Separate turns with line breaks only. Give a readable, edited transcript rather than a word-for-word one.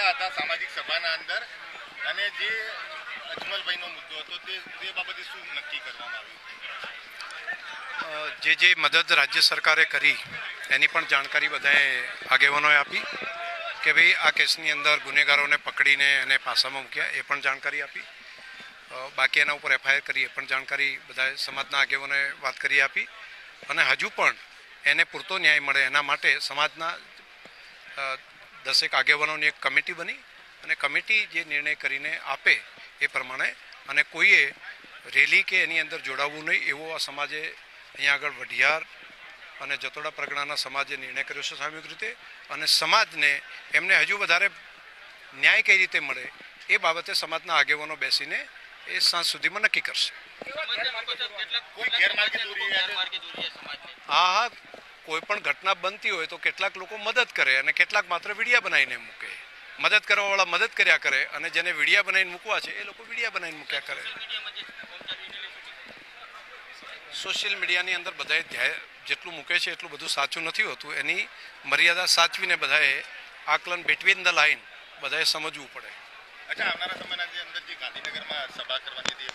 રહ્યા હતા સામાજિક સભાના અંદર અને જે અજમલભાઈનો મુદ્દો હતો તે બાબતે શું નક્કી કરવામાં આવ્યું?
જે મદદ રાજ્ય સરકારે કરી એની પણ જાણકારી બધાએ આગેવાનોએ આપી કે ભાઈ આ કેસની અંદર ગુનેગારોને પકડીને એને પાસામાં મૂક્યા એ પણ જાણકારી આપી. બાકી એના ઉપર એફઆઈઆર કરી એ પણ જાણકારી બધાએ સમાજના આગેવાનોએ વાત કરી આપી. અને હજુ પણ એને પૂરતો ન્યાય મળે એના માટે સમાજના 10 આગેવાનોની એક કમિટી બની અને કમિટી જે નિર્ણય કરીને આપે એ પ્રમાણે અને કોઈએ રેલી કે એની અંદર જોડાવવું નહીં એવો આ સમાજે અહીંયા આગળ વઢિયાર અને જતોડા પરગણાના સમાજે નિર્ણય કર્યો છે સામૂહિક રીતે. અને સમાજને એમને હજુ વધારે ન્યાય કઈ રીતે મળે એ બાબતે સમાજના આગેવાનો બેસીને એ સાંજ સુધીમાં નક્કી કરશે. હા, કોઈ પણ ઘટના બનતી હોય તો કેટલાક લોકો મદદ કરે અને કેટલાક માત્ર વિડીયા બનાવીને મૂકે. મદદ કરવાવાળા મદદ કર્યા કરે અને જેને વિડીયા બનાવીને મૂકવા છે એ લોકો વિડીયા બનાવીને મૂક્યા કરે. સોશિયલ મીડિયાની અંદર બધાએ જેટલું મૂકે છે એટલું બધું સાચું નથી હોતું. એની મર્યાદા સાચવીને બધાએ આકલન બિટવીન ધ લાઇન બધાએ સમજવું પડે.
અચ્છા, આવનારા સમયના અંદર જે ગાંધીનગરમાં સભા કરવાની હતી